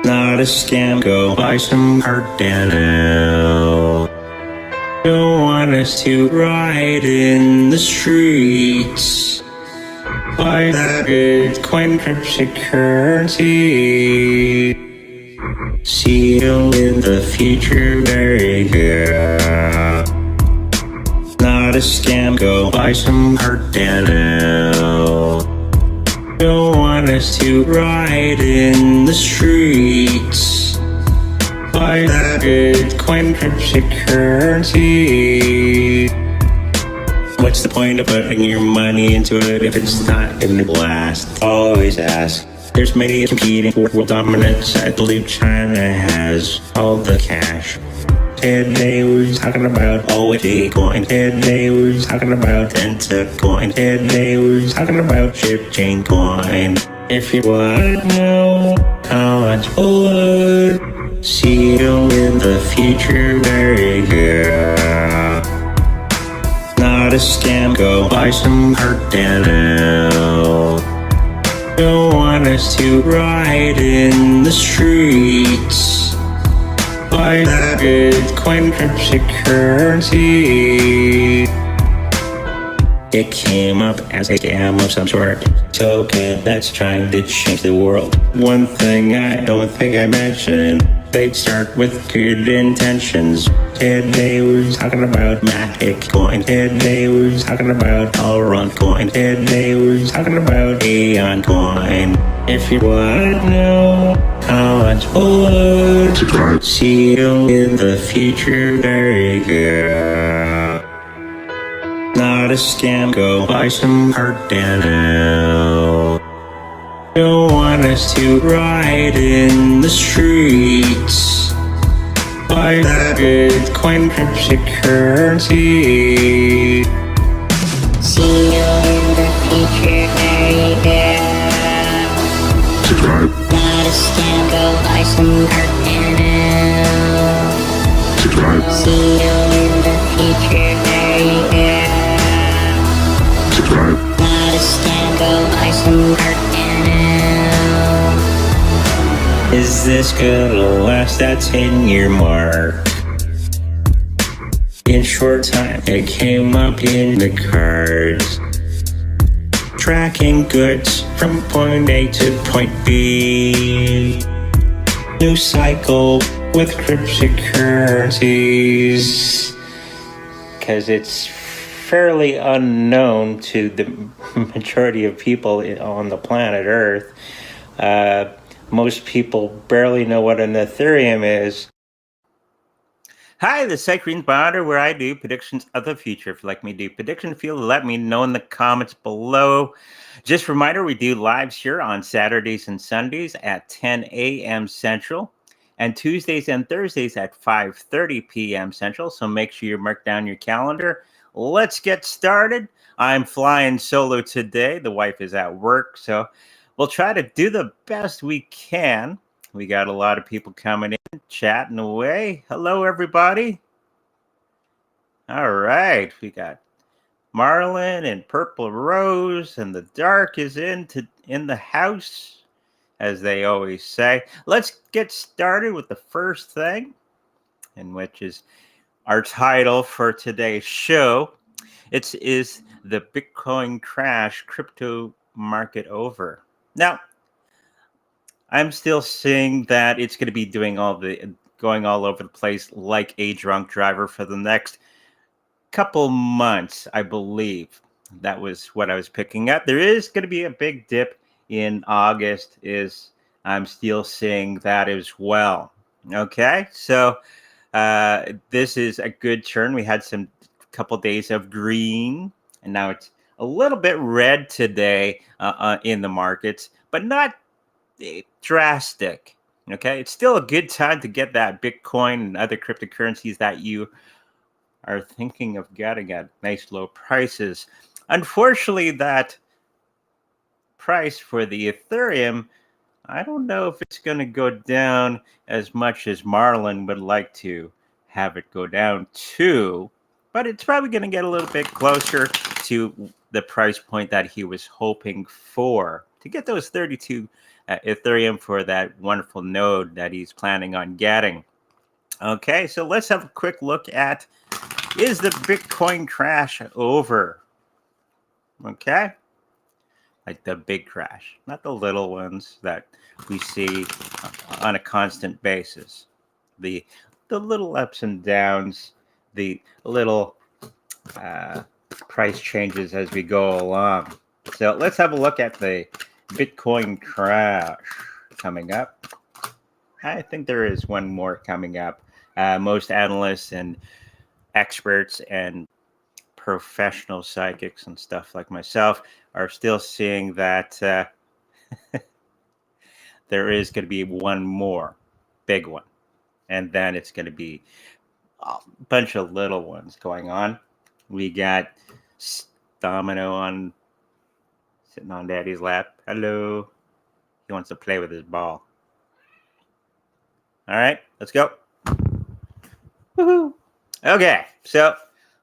Not a scam, go buy some Cardano. Don't want us to ride in the streets. Buy that Bitcoin cryptocurrency. See you in the future, very good. Not a scam, go buy some Cardano. Don't want us to ride in the streets. Buy that Bitcoin cryptocurrency. What's the point of putting your money into it if it's not gonna last? Always ask. There's many competing for world dominance. I believe China has all the cash. Today we're talking about Bitcoin. Today we're talking about Theta coin. Today we're talking about chip chain coin. If you want to know how much wood, see you in the future, very good. Not a scam, go buy some Cardano. Don't want us to ride in the streets. Buy that Bitcoin cryptocurrency. It came up as a scam of some sort. Token that's trying to change the world. One thing I don't think I mentioned, they'd start with good intentions. Today we're talking about Matic coin. Today we're talking about Allrun coin. Today we're talking about Aeon coin. If you want to know how much wood, see you in the future, very good. Not a scam, go buy some Cardano. Don't want us to ride in the streets. Buy that Bitcoin cryptocurrency. See you in the future, very good. Subscribe. Not a scam, go buy some Cardano. Subscribe. See you in the future, very good. Subscribe. Not a scam, go buy some Cardano. Is this gonna last that 10-year mark? In short time, it came up in the cards. Tracking goods from point A to point B. New cycle with cryptocurrencies. Because it's fairly unknown to the majority of people on the planet Earth. Most people barely know what an Etherium is. Hi, this is CleanSpark, where I do predictions of the future. If you like me to do prediction field, let me know in the comments below. Just a reminder, we do lives here on Saturdays and Sundays at 10 a.m. Central and Tuesdays and Thursdays at 5:30 p.m. Central. So make sure you mark down your calendar. Let's get started. I'm flying solo today. The wife is at work, so we'll try to do the best we can. We got a lot of people coming in, chatting away. Hello, everybody. All right. We got Marlon and Purple Rose, and the dark is in the house, as they always say. Let's get started with the first thing, and which is our title for today's show. It is the Bitcoin crash, crypto market over. Now, I'm still seeing that it's going to be going all over the place like a drunk driver for the next couple months, I believe. That was what I was picking up. There is going to be a big dip in August. I'm still seeing that as well. Okay, so this is a good turn. We had some couple days of green, and now it's a little bit red today in the markets, but not drastic. Okay, it's still a good time to get that Bitcoin and other cryptocurrencies that you are thinking of getting at nice low prices. Unfortunately, that price for the Ethereum, I don't know if it's going to go down as much as Marlon would like to have it go down to, but it's probably going to get a little bit closer to the price point that he was hoping for to get those 32 Ethereum for that wonderful node that he's planning on getting. Okay, so let's have a quick look at, is the Bitcoin crash over? Okay, like the big crash, not the little ones that we see on a constant basis. The little ups and downs, the little price changes as we go along. So let's have a look at the Bitcoin crash coming up. I think there is one more coming up. Most analysts and experts and professional psychics and stuff like myself are still seeing that there is going to be one more big one. And then it's going to be a bunch of little ones going on. We got Domino on sitting on Daddy's lap. Hello. He wants to play with his ball. All right, let's go. Woohoo. Okay, so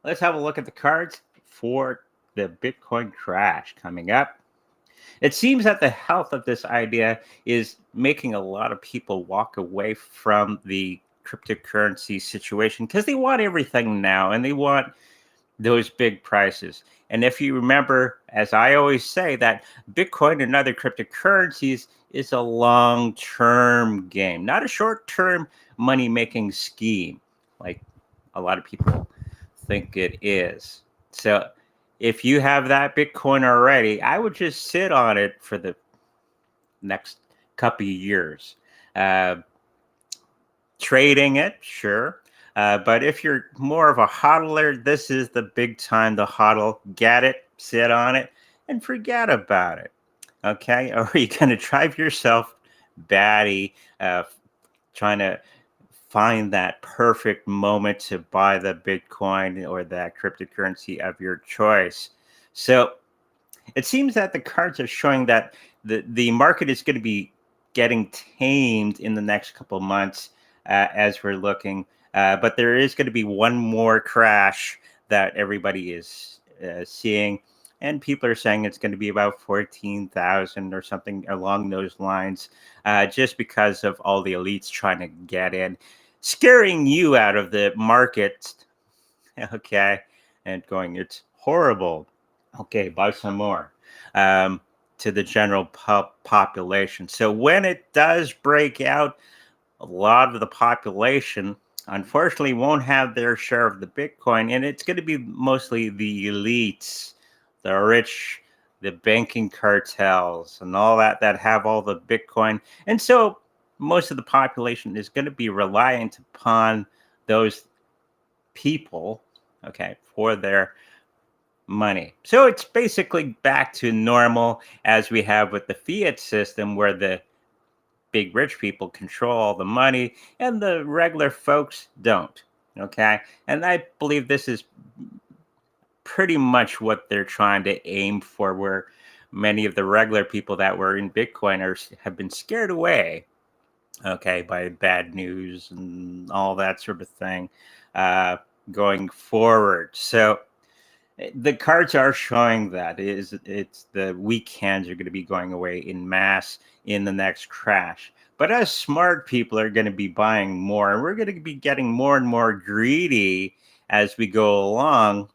let's have a look at the cards for the Bitcoin crash coming up. It seems that the health of this idea is making a lot of people walk away from the cryptocurrency situation because they want everything now and they want those big prices. And if you remember, as I always say, that Bitcoin and other cryptocurrencies is a long-term game, not a short-term money-making scheme like a lot of people think it is. So if you have that Bitcoin already, I would just sit on it for the next couple of years. Trading it, sure. But if you're more of a hodler, this is the big time to hodl. Get it, sit on it, and forget about it. Okay? Or are you going to drive yourself batty trying to find that perfect moment to buy the Bitcoin or that cryptocurrency of your choice? So it seems that the cards are showing that the market is going to be getting tamed in the next couple of months as we're looking. But there is going to be one more crash that everybody is seeing. And people are saying it's going to be about 14,000 or something along those lines, just because of all the elites trying to get in, scaring you out of the market. Okay. And going, it's horrible. Okay, buy some more. To the general population. So when it does break out, a lot of the population unfortunately won't have their share of the Bitcoin, and it's going to be mostly the elites, the rich, the banking cartels, and all that have all the Bitcoin. And so most of the population is going to be reliant upon those people, okay, for their money. So it's basically back to normal as we have with the fiat system, where the big rich people control all the money and the regular folks don't. Okay. And I believe this is pretty much what they're trying to aim for, where many of the regular people that were in Bitcoin have been scared away, okay, by bad news and all that sort of thing going forward. So the cards are showing that it's the weak hands are going to be going away in mass in the next crash. But us smart people are going to be buying more, and we're going to be getting more and more greedy as we go along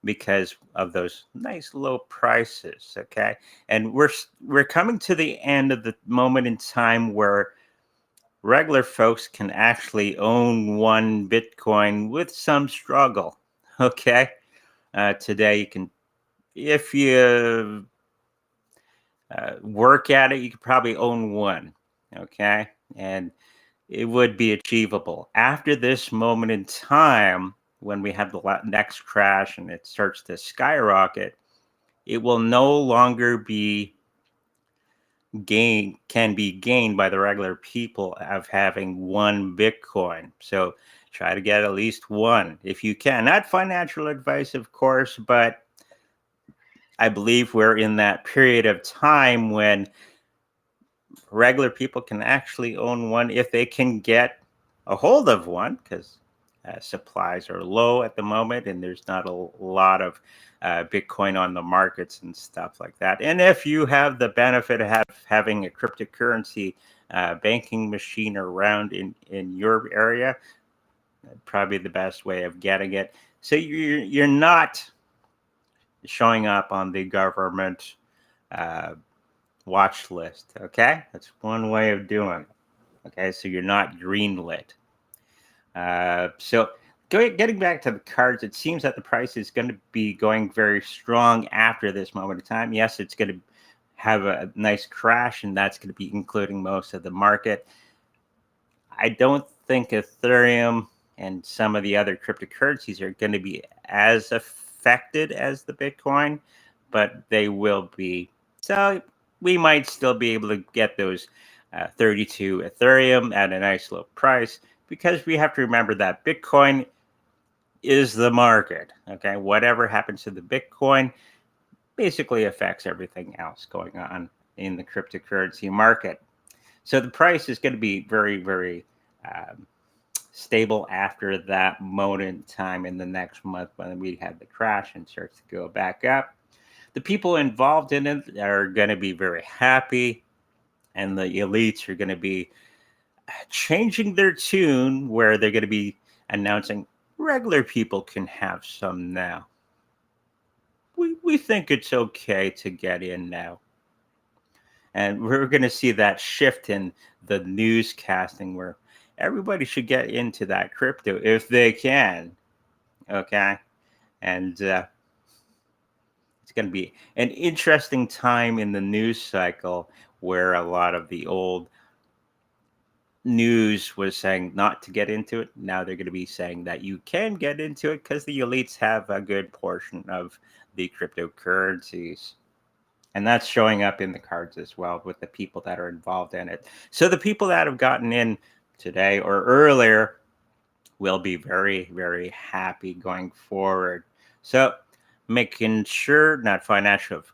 because of those nice low prices. Okay, and we're coming to the end of the moment in time where regular folks can actually own one Bitcoin with some struggle. Okay. Today, you can, if you work at it, you could probably own one, okay? And it would be achievable. After this moment in time, when we have the next crash and it starts to skyrocket, it will no longer be can be gained by the regular people of having one Bitcoin. So try to get at least one if you can. Not financial advice, of course, but I believe we're in that period of time when regular people can actually own one if they can get a hold of one, because supplies are low at the moment, and there's not a lot of Bitcoin on the markets and stuff like that. And if you have the benefit of having a cryptocurrency banking machine around in your area, probably the best way of getting it. So you're not showing up on the government watch list. Okay, that's one way of doing it. Okay, so you're not greenlit. So getting back to the cards, it seems that the price is going to be going very strong after this moment of time. Yes, it's going to have a nice crash, and that's going to be including most of the market. I don't think Ethereum and some of the other cryptocurrencies are going to be as affected as the Bitcoin, but they will be. So we might still be able to get those 32 Ethereum at a nice low price, because we have to remember that Bitcoin is the market. Okay, whatever happens to the Bitcoin basically affects everything else going on in the cryptocurrency market. So the price is going to be very, very stable after that moment in time in the next month when we have the crash and starts to go back up. The people involved in it are going to be very happy, and the elites are going to be changing their tune, where they're going to be announcing regular people can have some now. We think it's okay to get in now. And we're going to see that shift in the newscasting, where everybody should get into that crypto if they can. Okay. And it's going to be an interesting time in the news cycle, where a lot of the old news was saying not to get into it. Now they're going to be saying that you can get into it, because the elites have a good portion of the cryptocurrencies. And that's showing up in the cards as well, with the people that are involved in it. So the people that have gotten in today or earlier will be very, very happy going forward. So making sure, not financial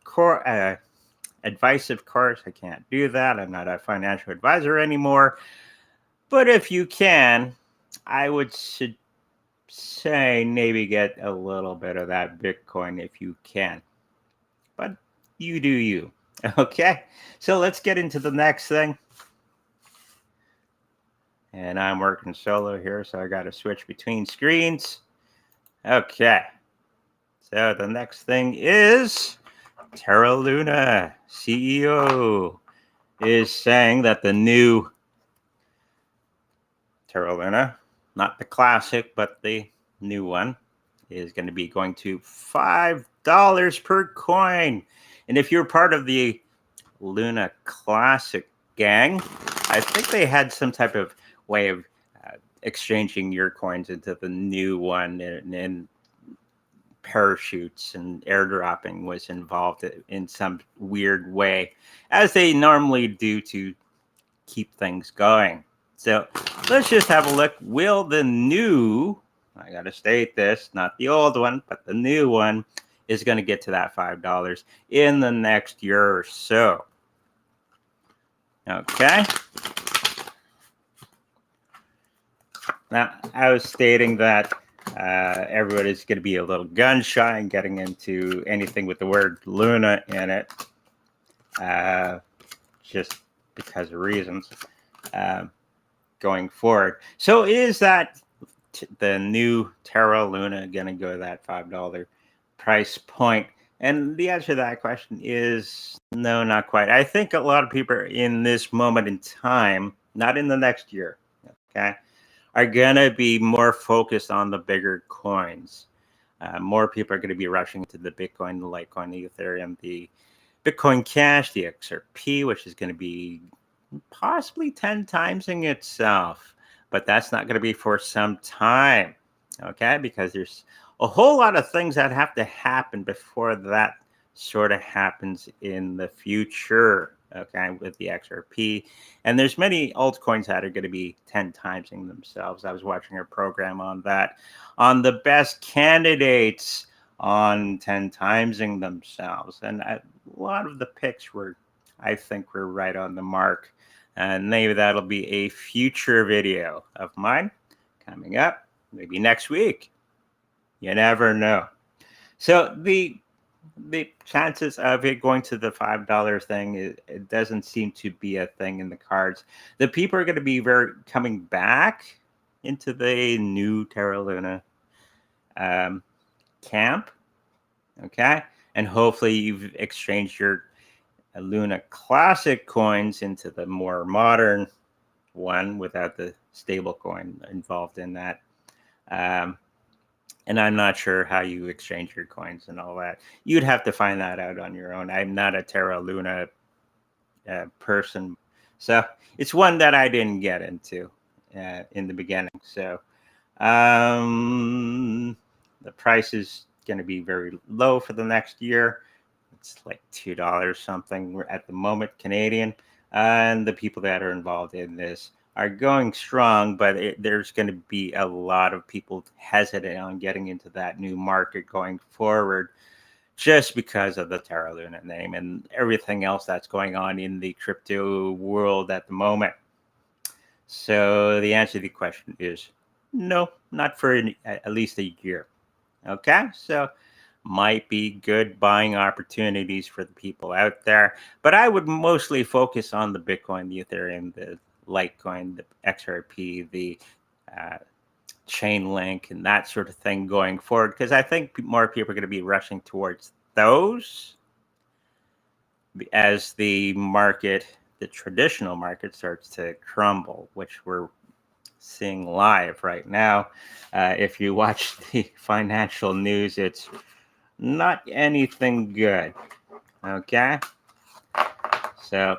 advice, of course. I can't do that. I'm not a financial advisor anymore. But if you can, I would say maybe get a little bit of that Bitcoin if you can. But you do you. Okay, so let's get into the next thing. And I'm working solo here, so I got to switch between screens. Okay, so the next thing is Terra Luna CEO is saying that the new Terra Luna, not the classic, but the new one, is going to be going to $5 per coin. And if you're part of the Luna Classic gang, I think they had some type of way of exchanging your coins into the new one, and parachutes and airdropping was involved in some weird way, as they normally do to keep things going. So let's just have a look. Will the new, I got to state this, not the old one, but the new one, is going to get to that $5 in the next year or so. Okay. Now, I was stating that everybody's going to be a little gun shy and getting into anything with the word Luna in it, just because of reasons going forward. So is that the new Terra Luna going to go to that $5 price point? And the answer to that question is no, not quite. I think a lot of people in this moment in time, not in the next year, okay, are going to be more focused on the bigger coins. More people are going to be rushing to the Bitcoin, the Litecoin, the Ethereum, the Bitcoin Cash, the XRP, which is going to be possibly 10 timesing itself. But that's not going to be for some time, okay? Because there's a whole lot of things that have to happen before that sort of happens in the future, okay, with the XRP. And there's many altcoins that are going to be 10 timesing themselves. I was watching a program on that, on the best candidates on 10 timesing themselves. And a lot of the picks were, I think, were right on the mark. And maybe that'll be a future video of mine coming up. maybe next week. You never know. So the chances of it going to the $5 thing, it doesn't seem to be a thing in the cards. The people are going to be coming back into the new Terra Luna camp, okay? And hopefully you've exchanged your Luna Classic coins into the more modern one without the stable coin involved in that. And I'm not sure how you exchange your coins and all that. You'd have to find that out on your own. I'm not a Terra Luna person. So it's one that I didn't get into in the beginning. So the price is going to be very low for the next year. It's like $2 something at the moment, Canadian. And the people that are involved in this are going strong, but there's going to be a lot of people hesitant on getting into that new market going forward just because of the Terra Luna name and everything else that's going on in the crypto world at the moment. So the answer to the question is no, not for at least a year. Okay, so might be good buying opportunities for the people out there, but I would mostly focus on the Bitcoin, the Ethereum, the Litecoin, the XRP, the Chainlink, and that sort of thing going forward, because I think more people are going to be rushing towards those as the market, the traditional market, starts to crumble, which we're seeing live right now. If you watch the financial news, it's not anything good. Okay, so,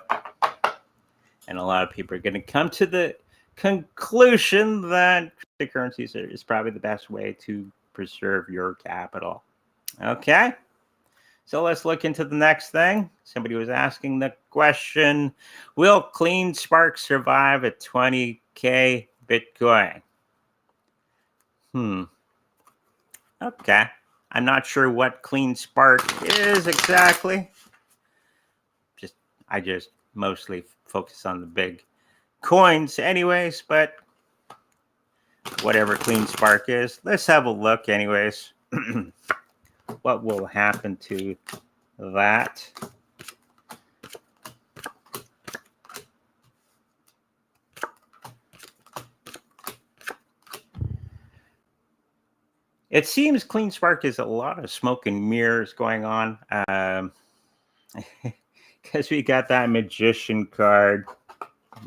and a lot of people are going to come to the conclusion that cryptocurrencies is probably the best way to preserve your capital. Okay, so let's look into the next thing. Somebody was asking the question, will CleanSpark survive at 20K Bitcoin? Okay, I'm not sure what CleanSpark is exactly. I just mostly focus on the big coins anyways, but whatever CleanSpark is, let's have a look anyways. What will happen to that? It seems CleanSpark is a lot of smoke and mirrors going on. Because we got that magician card.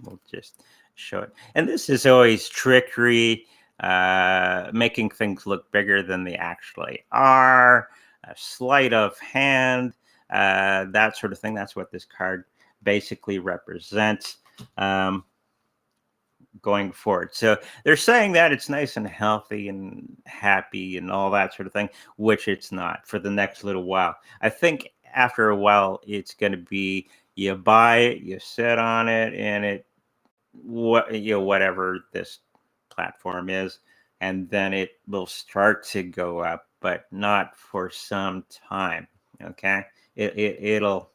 We'll just show it. And this is always trickery, making things look bigger than they actually are, a sleight of hand, that sort of thing. That's what this card basically represents going forward. So they're saying that it's nice and healthy and happy and all that sort of thing, which it's not for the next little while. I think after a while, it's going to be you buy it, you sit on it, and it whatever this platform is, and then it will start to go up, but not for some time. Okay, it'll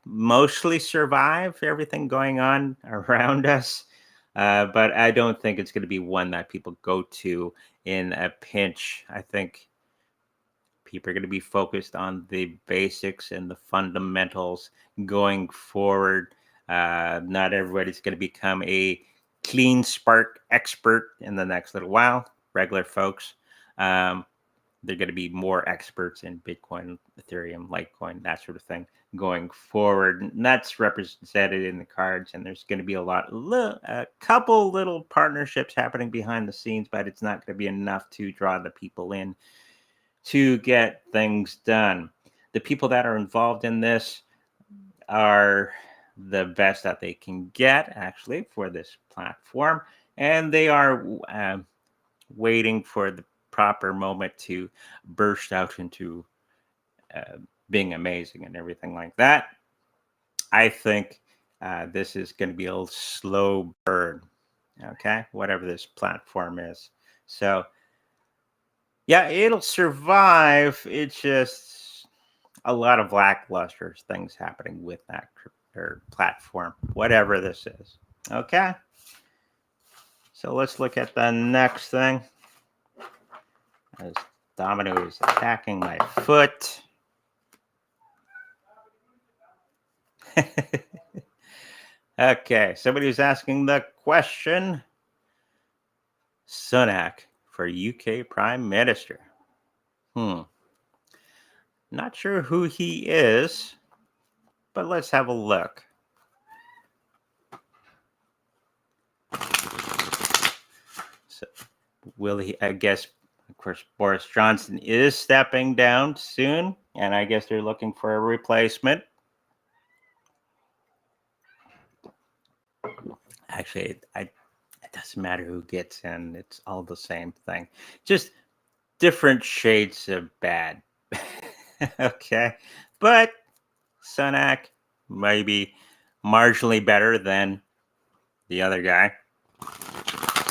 mostly survive everything going on around us, but I don't think it's going to be one that people go to in a pinch. I think people are going to be focused on the basics and the fundamentals going forward. Not everybody's going to become a CleanSpark expert in the next little while. Regular folks, they're going to be more experts in Bitcoin, Ethereum, Litecoin, that sort of thing going forward. And that's represented in the cards. And there's going to be a couple little partnerships happening behind the scenes, but it's not going to be enough to draw the people in to get things done. The people that are involved in this are the best that they can get, actually, for this platform. And they are waiting for the proper moment to burst out into being amazing and everything like that. I think this is going to be a slow burn, okay, whatever this platform is. So, yeah, it'll survive. It's just a lot of lackluster things happening with that platform, whatever this is. Okay. So let's look at the next thing. As Domino is attacking my foot. Okay, somebody was asking the question. Sunak for UK Prime Minister. Not sure who he is, but let's have a look. So, will he, I guess, of course, Boris Johnson is stepping down soon, and I guess they're looking for a replacement. Actually, it doesn't matter who gets in. It's all the same thing. Just different shades of bad. Okay. But Sunak maybe marginally better than the other guy.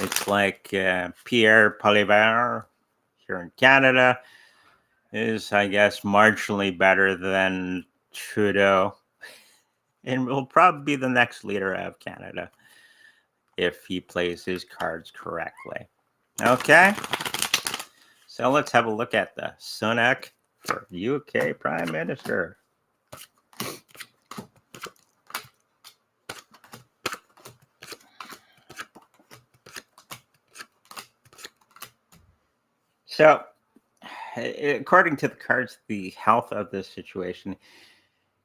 It's like Pierre Poilievre here in Canada is, I guess, marginally better than Trudeau. And will probably be the next leader of Canada if he plays his cards correctly. Okay. So let's have a look at the Sunak for UK Prime Minister. So, according to the cards, the health of this situation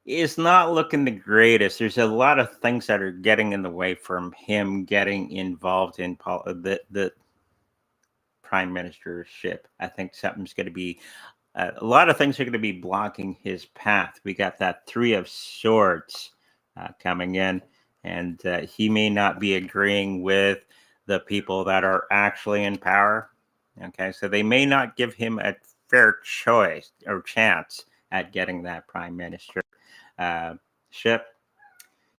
is not looking the greatest. There's a lot of things that are getting in the way from him getting involved in the prime ministership. I think something's going to be, a lot of things are going to be blocking his path. We got that Three of Swords coming in, and he may not be agreeing with the people that are actually in power. Okay, so they may not give him a fair choice or chance at getting that prime minister ship.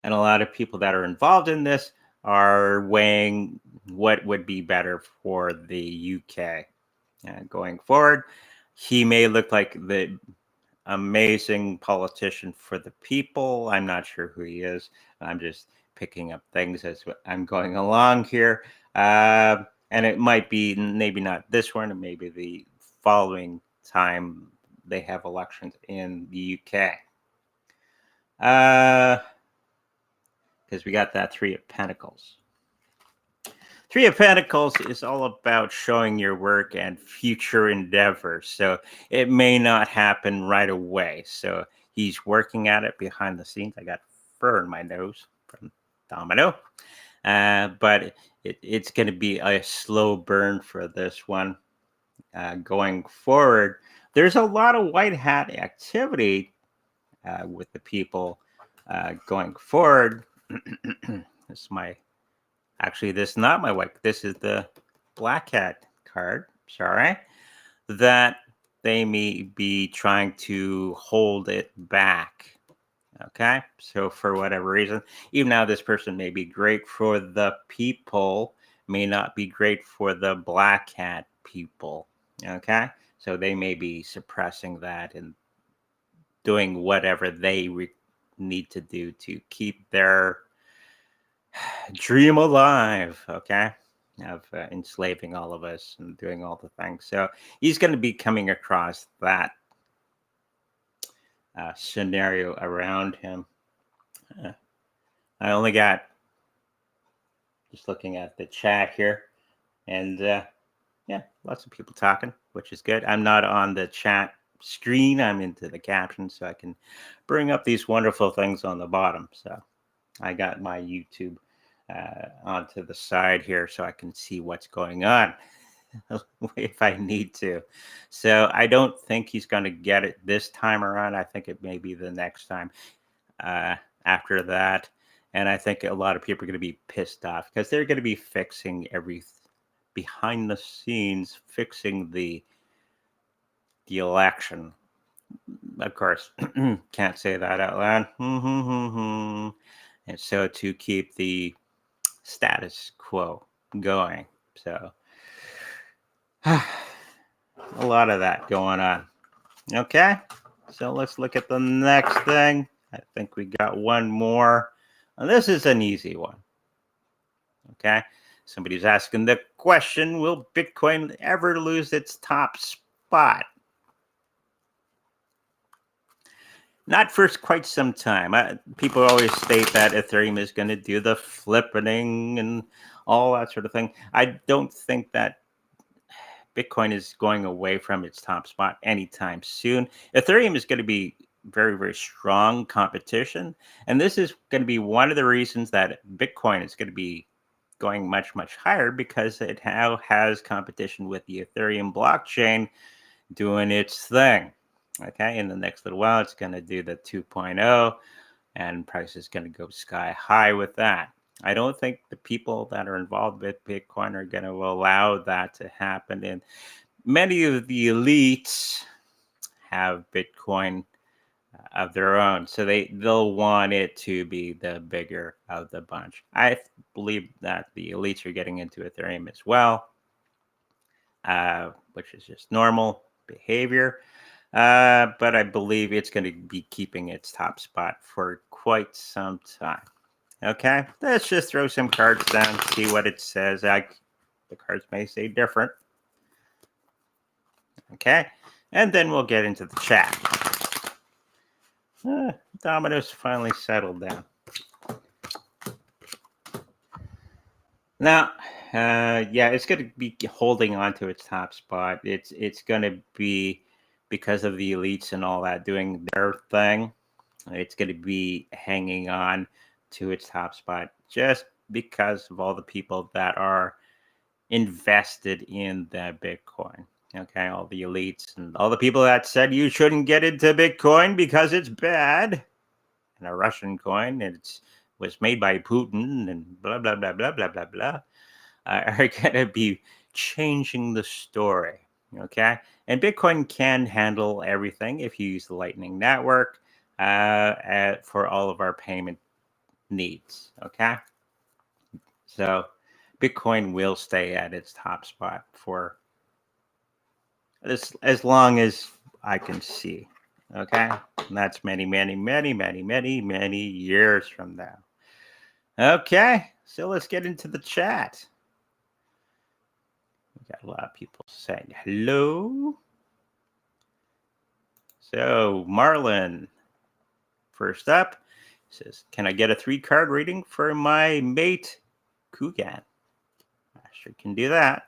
And a lot of people that are involved in this are weighing what would be better for the UK going forward. He may look like the amazing politician for the people. I'm not sure who he is. I'm just picking up things as I'm going along here. And it might be maybe not this one, or maybe the following time they have elections in the UK. Because we got that Three of Pentacles. Three of Pentacles is all about showing your work and future endeavors. So it may not happen right away. So he's working at it behind the scenes. I got fur in my nose from Domino. But it's going to be a slow burn for this one going forward. There's a lot of white hat activity with the people going forward. This is my, actually, this is not my white. This is the black hat card. Sorry, that they may be trying to hold it back. Okay, so for whatever reason, even now this person may be great for the people, may not be great for the black hat people. Okay, so they may be suppressing that and doing whatever they need to do to keep their dream alive. Okay, of enslaving all of us and doing all the things. So he's going to be coming across that scenario around him. I only got, just looking at the chat here, and yeah, lots of people talking, which is good. I'm not on the chat screen. I'm into the captions, so I can bring up these wonderful things on the bottom. So I got my YouTube onto the side here so I can see what's going on if I need to. So I don't think he's going to get it this time around. I think it may be the next time after that. And I think a lot of people are going to be pissed off because they're going to be fixing everything behind the scenes, fixing the election. Of course, can't say that out loud. And so to keep the status quo going. So a lot of that going on. Okay, so let's look at the next thing. I think we got one more. And this is an easy one. Okay, Somebody's asking the question, will Bitcoin ever lose its top spot? Not for quite some time. People always state that Ethereum is going to do the flipping and all that sort of thing. I don't think that Bitcoin is going away from its top spot anytime soon. Ethereum is going to be very, very strong competition. And this is going to be one of the reasons that Bitcoin is going to be going much, much higher, because it now has competition with the Ethereum blockchain doing its thing. Okay, in the next little while, it's going to do the 2.0, and price is going to go sky high with that. I don't think the people that are involved with Bitcoin are going to allow that to happen. And many of the elites have Bitcoin of their own, so they'll want it to be the bigger of the bunch. I believe that the elites are getting into Ethereum as well, which is just normal behavior. But I believe it's going to be keeping its top spot for quite some time. Okay, let's just throw some cards down, see what it says. The cards may say different. Okay, and then we'll get into the chat. Domino's finally settled down. Now, yeah, it's going to be holding on to its top spot. It's going to be, because of the elites and all that doing their thing, it's going to be hanging on to its top spot just because of all the people that are invested in the Bitcoin. Okay, all the elites and all the people that said you shouldn't get into Bitcoin because it's bad, and a Russian coin, it was made by Putin, and blah, blah, blah, blah, blah, blah, blah, are going to be changing the story. Okay, and Bitcoin can handle everything if you use the Lightning Network for all of our payment needs. Okay, so Bitcoin will stay at its top spot for as long as I can see. Okay, and that's many, many, many, many, many, many years from now. Okay, so let's get into the chat. We got a lot of people saying hello. So Marlon, first up, says, "Can I get a 3-card reading for my mate, Kugan?" I sure can do that.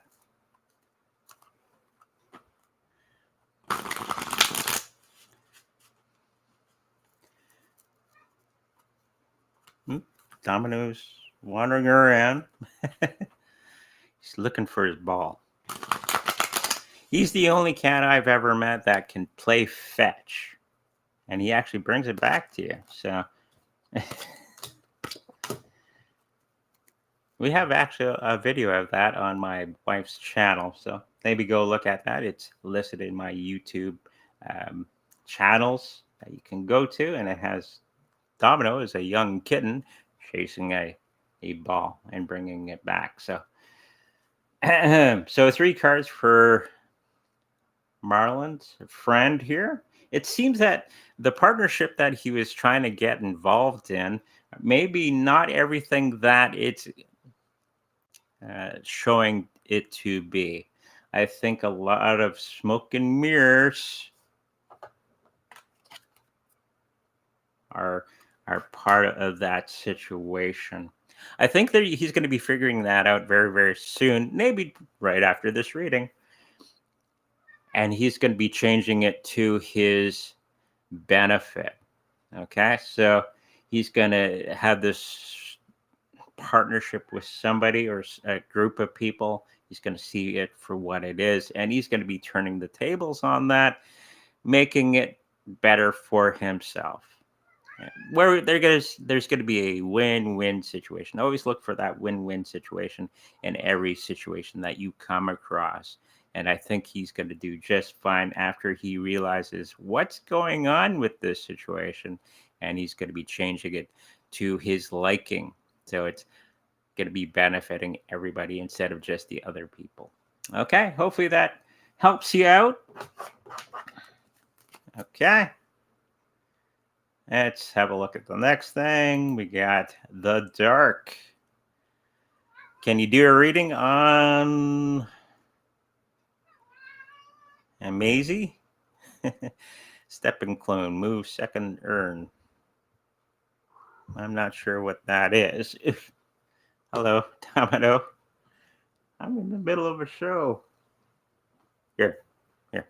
Domino's wandering around. He's looking for his ball. He's the only cat I've ever met that can play fetch, and he actually brings it back to you. So we have actually a video of that on my wife's channel, so maybe go look at that. It's listed in my YouTube channels that you can go to, and it has Domino as a young kitten chasing a ball and bringing it back. So, so 3 cards for Marlon's friend here. It seems that the partnership that he was trying to get involved in, maybe not everything that it's showing it to be. I think a lot of smoke and mirrors are part of that situation. I think that he's going to be figuring that out very, very soon, maybe right after this reading. And he's going to be changing it to his benefit. Okay, so he's going to have this partnership with somebody or a group of people. He's going to see it for what it is, and he's going to be turning the tables on that, making it better for himself. Where there's going to be a win-win situation. Always look for that win-win situation in every situation that you come across. And I think he's going to do just fine after he realizes what's going on with this situation. And he's going to be changing it to his liking. So it's going to be benefiting everybody instead of just the other people. Okay, hopefully that helps you out. Okay. Let's have a look at the next thing. We got the dark. Can you do a reading on AMAZY? Stepping clone, move second earn. I'm not sure what that is. Hello, Domino. I'm in the middle of a show. Here. It's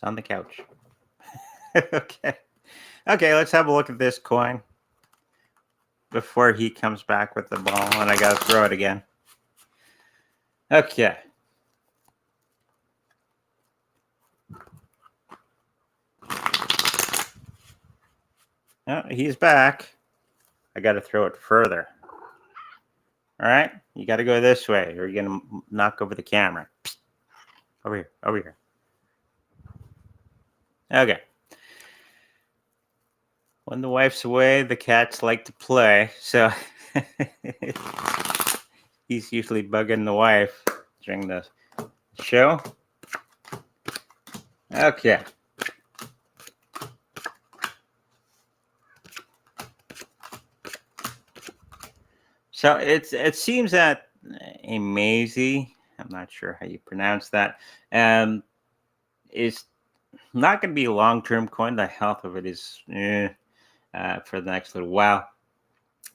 on the couch. Okay, let's have a look at this coin before he comes back with the ball and I gotta throw it again. Okay. Oh, he's back. I gotta throw it further. All right, you gotta go this way or you're gonna knock over the camera. Psst. Over here. Okay. When the wife's away, the cats like to play. So he's usually bugging the wife during the show. Okay. So it seems that AMAZY, I'm not sure how you pronounce that, is not going to be a long-term coin. The health of it is for the next little while.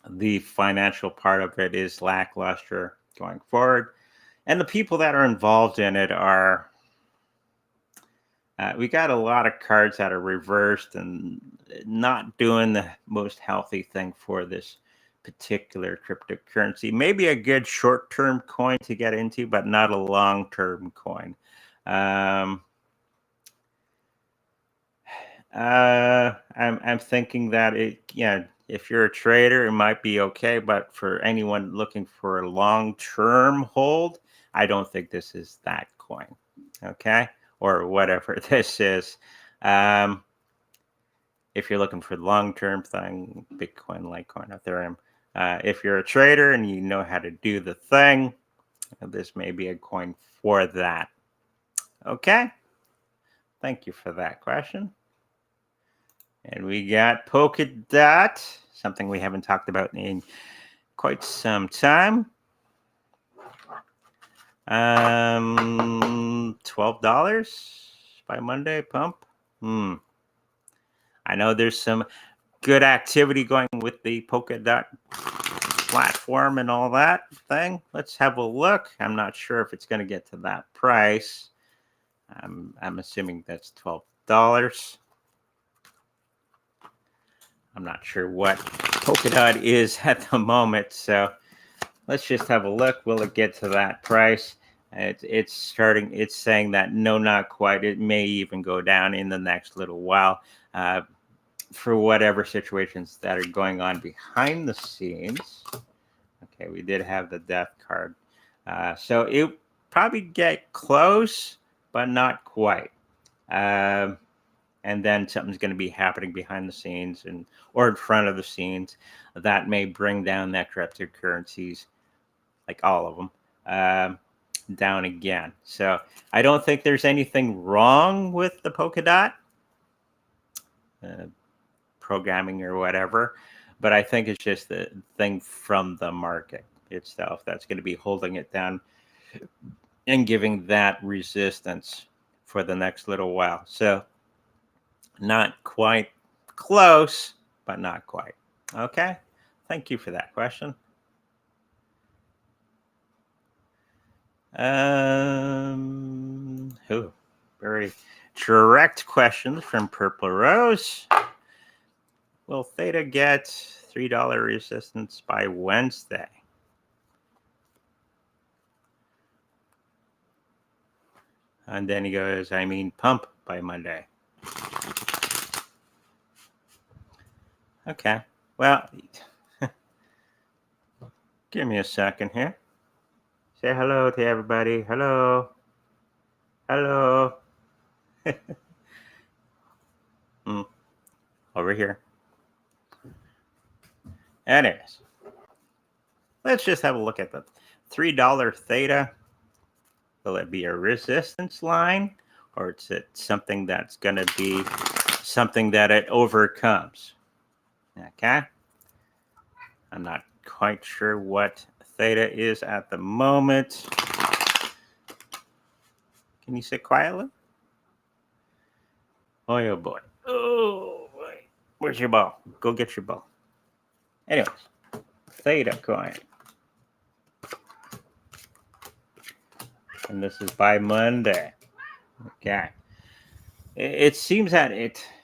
The financial part of it is lackluster going forward. And the people that are involved in it are, we got a lot of cards that are reversed and not doing the most healthy thing for this particular cryptocurrency. Maybe a good short-term coin to get into, but not a long-term coin. I'm thinking that if you're a trader, it might be okay, but for anyone looking for a long-term hold, I don't think this is that coin, okay? Or whatever this is. If you're looking for the long-term thing, Bitcoin, Litecoin, Ethereum, if you're a trader and you know how to do the thing, this may be a coin for that. Okay? Thank you for that question. And we got Polka Dot, something we haven't talked about in quite some time. $12 by Monday pump. I know there's some good activity going with the Polka Dot platform and all that thing. Let's have a look. I'm not sure if it's going to get to that price. I'm assuming that's $12. I'm not sure what Polka Dot is at the moment, so let's just have a look. Will it get to that price? It's saying that no, not quite. It may even go down in the next little while for whatever situations that are going on behind the scenes. Okay, we did have the death card. So it probably get close, but not quite. And then something's going to be happening behind the scenes or in front of the scenes that may bring down that cryptocurrencies, like all of them, down again. So I don't think there's anything wrong with the Polka Dot programming or whatever, but I think it's just the thing from the market itself that's going to be holding it down and giving that resistance for the next little while. So not quite close, but not quite. Okay. Thank you for that question. Very direct questions from Purple Rose. Will Theta get $3 resistance by Wednesday? And then he goes, I mean pump by Monday. Okay. Well, give me a second here. Say hello to everybody. Hello. Hello. Over here. Anyways, let's just have a look at the $3 Theta. Will it be a resistance line, or is it something that's going to be something that it overcomes? Okay. I'm not quite sure what Theta is at the moment. Can you sit quietly? Oh boy. Oh boy. Where's your ball? Go get your ball. Anyways, Theta coin. And this is by Monday. Okay. It seems that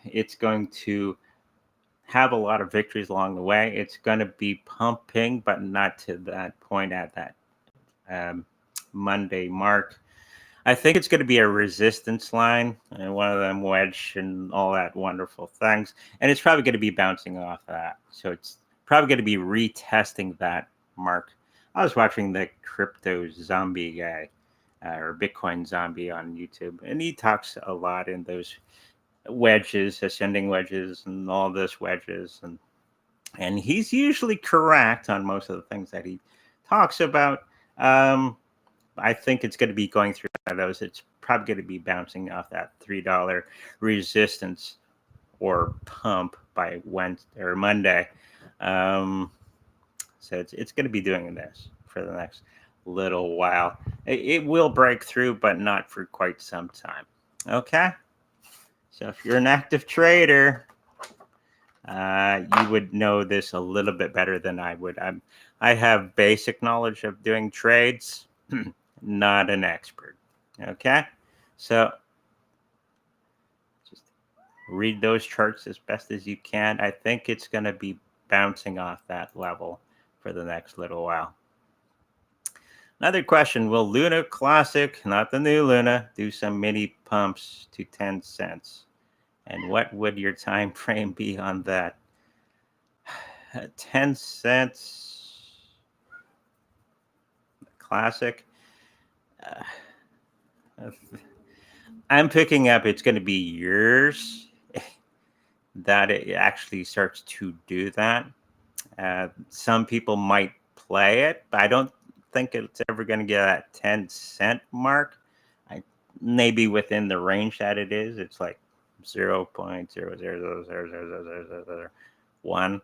it's going to have a lot of victories along the way. It's going to be pumping, but not to that point at that Monday mark. I think it's going to be a resistance line and one of them wedge and all that wonderful things. And it's probably going to be bouncing off of that. So it's probably going to be retesting that mark. I was watching the crypto zombie guy or Bitcoin zombie on YouTube, and he talks a lot in those wedges, ascending wedges, and all this wedges. And he's usually correct on most of the things that he talks about. I think it's going to be going through those. It's probably going to be bouncing off that $3 resistance or pump by Wednesday or Monday. So it's going to be doing this for the next little while. It will break through, but not for quite some time. Okay. So if you're an active trader, you would know this a little bit better than I would. I have basic knowledge of doing trades, not an expert. Okay, so just read those charts as best as you can. I think it's going to be bouncing off that level for the next little while. Another question, will Luna Classic, not the new Luna, do some mini pumps to 10 cents? And what would your time frame be on that? 10 cents Classic. I'm picking up it's going to be years that it actually starts to do that. Some people might play it, but I don't think it's ever going to get that 10-cent mark. Maybe within the range that it is, it's like 0.0000001.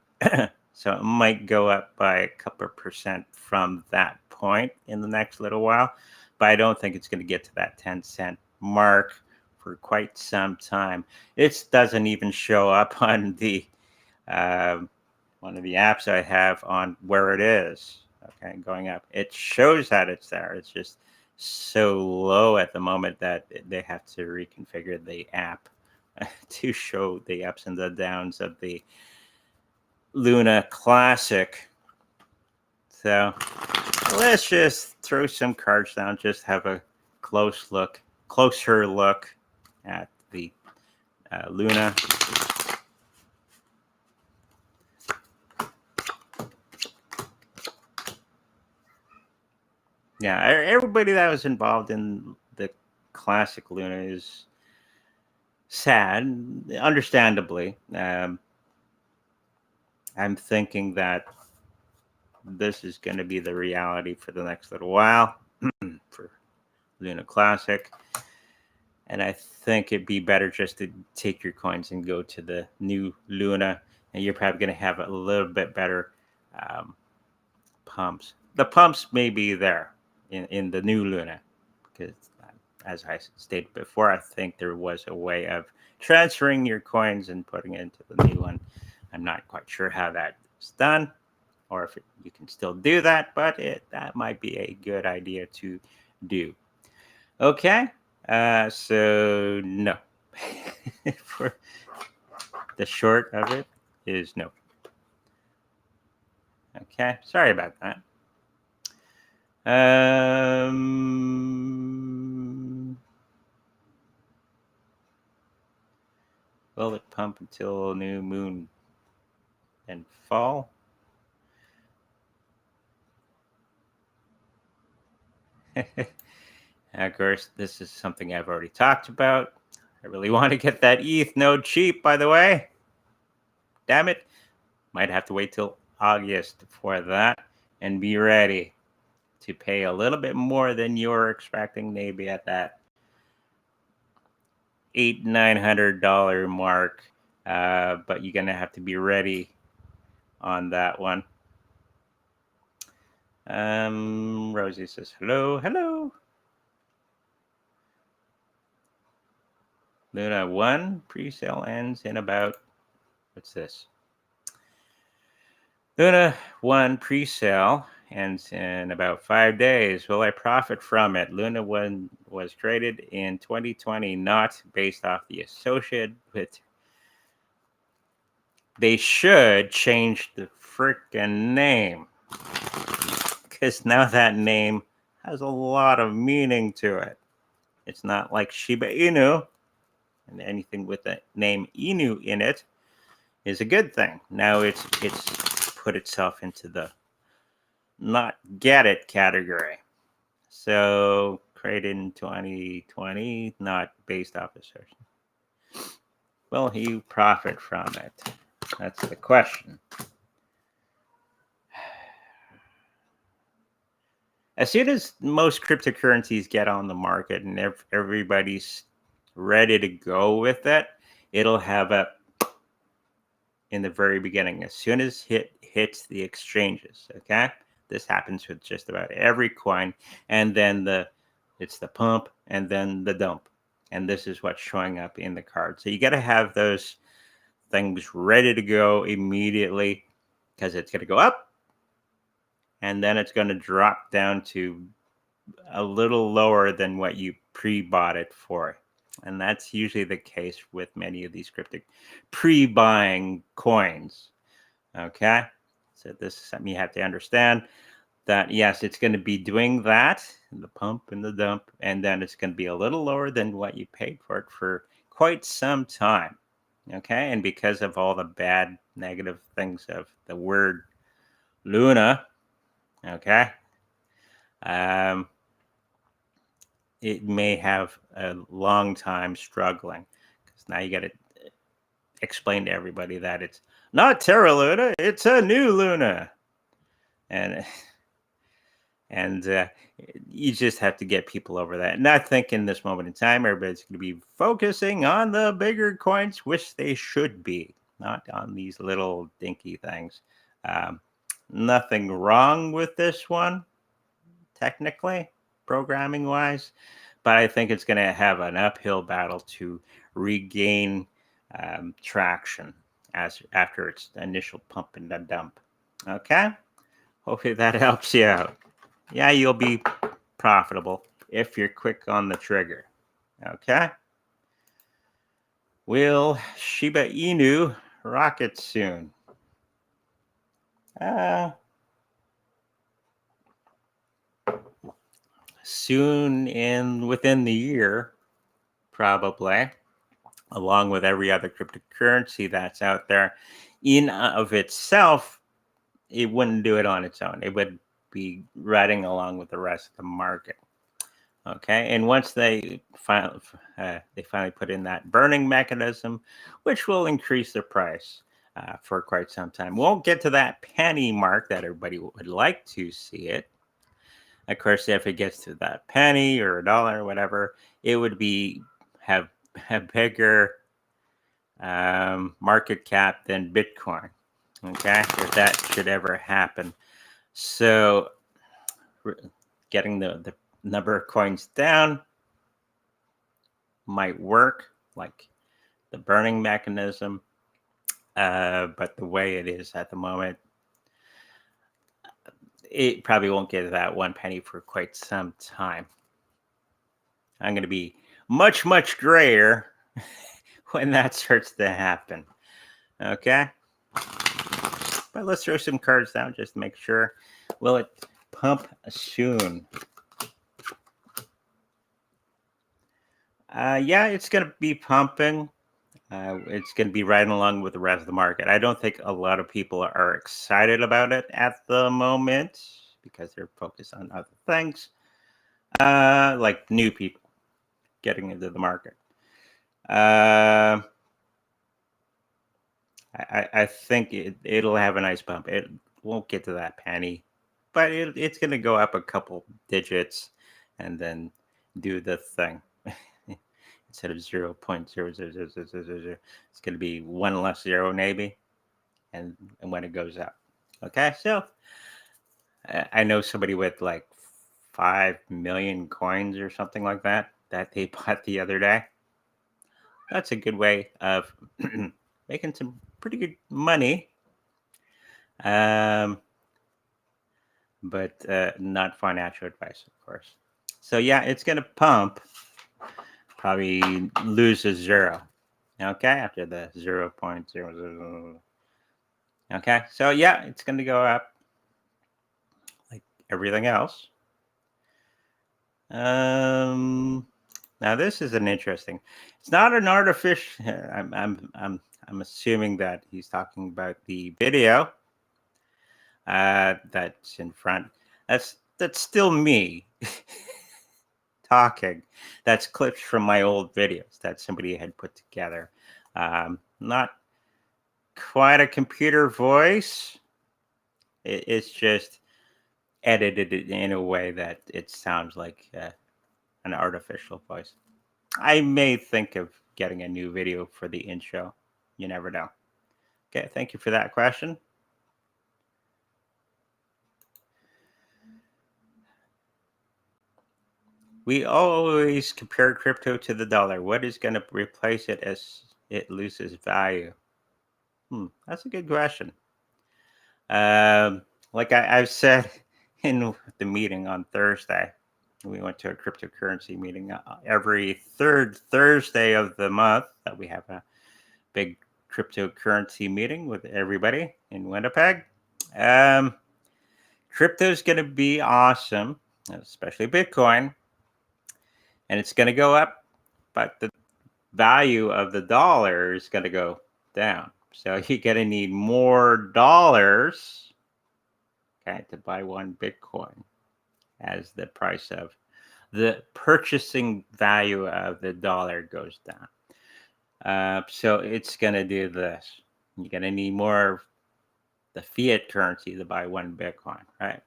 So it might go up by a couple percent from that point in the next little while, but I don't think it's going to get to that 10-cent mark for quite some time. It doesn't even show up on the one of the apps I have on where it is. Okay, going up. It shows that it's there. It's just so low at the moment that they have to reconfigure the app to show the ups and the downs of the Luna Classic. So let's just throw some cards down, just have a closer look at the Luna. Yeah, everybody that was involved in the classic Luna is sad, understandably. I'm thinking that this is going to be the reality for the next little while for Luna Classic. And I think it'd be better just to take your coins and go to the new Luna, and you're probably going to have a little bit better pumps. The pumps may be there in the new Luna, because as I stated before, I think there was a way of transferring your coins and putting it into the new one. I'm not quite sure how that is done, or if you can still do that, but that might be a good idea to do. Okay, so no. For the short of it is no. Okay, sorry about that. Will it pump until new moon and fall? Of course, this is something I've already talked about. I really want to get that ETH node cheap, by the way. Damn it. Might have to wait till August for that and be ready to pay a little bit more than you're expecting, maybe at that $800-900 mark. But you're going to have to be ready on that one. Rosie says, hello, hello. Luna 1 pre-sale ends in about, what's this? Luna 1 pre-sale ends in about 5 days. Will I profit from it? Luna 1 was traded in 2020, not based off the associate with. They should change the frickin' name, because now that name has a lot of meaning to it. It's not like Shiba Inu, and anything with the name Inu in it is a good thing. Now it's put itself into the not get it category. So created in 2020, not based off of search. Will he profit from it? That's the question. As soon as most cryptocurrencies get on the market and everybody's ready to go with it, it'll have a in the very beginning. As soon as it hits the exchanges, okay? This happens with just about every coin, and then it's the pump and then the dump. And this is what's showing up in the card. So you got to have those things ready to go immediately, because it's going to go up and then it's going to drop down to a little lower than what you pre-bought it for. And that's usually the case with many of these cryptic pre-buying coins. Okay, so this is something you have to understand, that yes, it's going to be doing that, the pump and the dump, and then it's going to be a little lower than what you paid for it for quite some time. Okay, and because of all the bad negative things of the word Luna, okay, it may have a long time struggling, because now you got to explain to everybody that it's not Terra Luna, it's a new Luna, and you just have to get people over that. And I think in this moment in time, everybody's going to be focusing on the bigger coins, which they should be, not on these little dinky things. Nothing wrong with this one, technically, programming wise, but I think it's going to have an uphill battle to regain traction after its initial pump and dump. Okay, hopefully that helps you out. Yeah, you'll be profitable if you're quick on the trigger. Okay, will Shiba Inu rocket soon? Soon, within the year, probably, along with every other cryptocurrency that's out there. In of itself, it wouldn't do it on its own. It would be riding along with the rest of the market. Okay, and once they finally put in that burning mechanism, which will increase the price for quite some time. Won't get to that penny mark that everybody would like to see it. Of course, if it gets to that penny or a dollar or whatever, it would have a bigger market cap than Bitcoin. Okay, if that should ever happen. So getting the number of coins down might work, like the burning mechanism, but the way it is at the moment, it probably won't get that 1 penny for quite some time. I'm going to be much, much grayer when that starts to happen. Okay? But let's throw some cards down just to make sure. Will it pump soon? Yeah, it's going to be pumping. It's going to be riding along with the rest of the market. I don't think a lot of people are excited about it at the moment because they're focused on other things, like new people getting into the market. I think it'll have a nice bump. It won't get to that penny, but it's going to go up a couple digits and then do the thing. Instead of 0.00000, it's going to be one less zero maybe, and when it goes up. Okay, so I know somebody with like 5 million coins or something like that they bought the other day. That's a good way of making some pretty good money, um, but not financial advice, of course. So yeah, it's going to pump, probably lose a zero. Okay, after the 0.00. Okay, so yeah, it's going to go up like everything else. Now this is an interesting. It's not an artificial. I'm assuming that he's talking about the video that's in front. That's still me talking. That's clips from my old videos that somebody had put together. Not quite a computer voice. It's just edited it in a way that it sounds like an artificial voice. I may think of getting a new video for the intro. You never know. Okay, thank you for that question. We always compare crypto to the dollar. What is going to replace it as it loses value? That's a good question. Like I've said in the meeting on Thursday, we went to a cryptocurrency meeting every third Thursday of the month that we have a big cryptocurrency meeting with everybody in Winnipeg. Crypto is going to be awesome, especially Bitcoin, and it's going to go up, but the value of the dollar is going to go down. So you're going to need more dollars, okay, to buy one Bitcoin as the price of the purchasing value of the dollar goes down. So it's going to do this. You're going to need more of the fiat currency to buy one Bitcoin, right?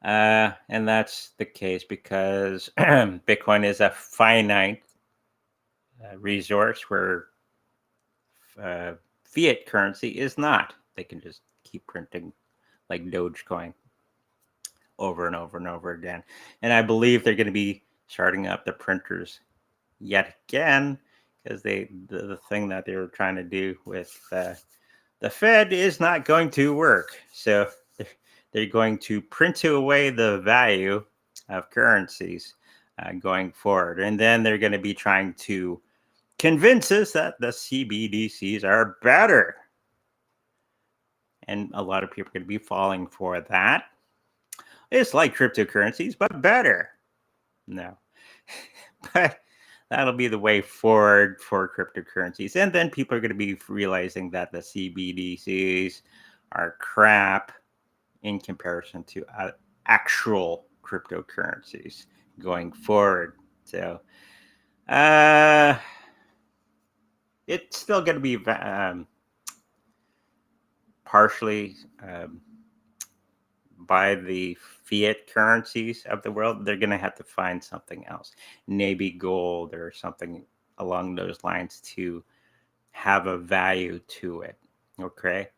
And that's the case because Bitcoin is a finite resource where fiat currency is not. They can just keep printing like Dogecoin over and over and over again. And I believe they're going to be starting up the printers yet again because the thing that they were trying to do with the Fed is not going to work. So they're going to print away the value of currencies going forward. And then they're going to be trying to convince us that the CBDCs are better. And a lot of people are going to be falling for that. It's like cryptocurrencies, but better. No. But that'll be the way forward for cryptocurrencies. And then people are going to be realizing that the CBDCs are crap in comparison to actual cryptocurrencies going forward. So it's still going to be partially by the fiat currencies of the world. They're going to have to find something else, maybe gold or something along those lines to have a value to it. Okay.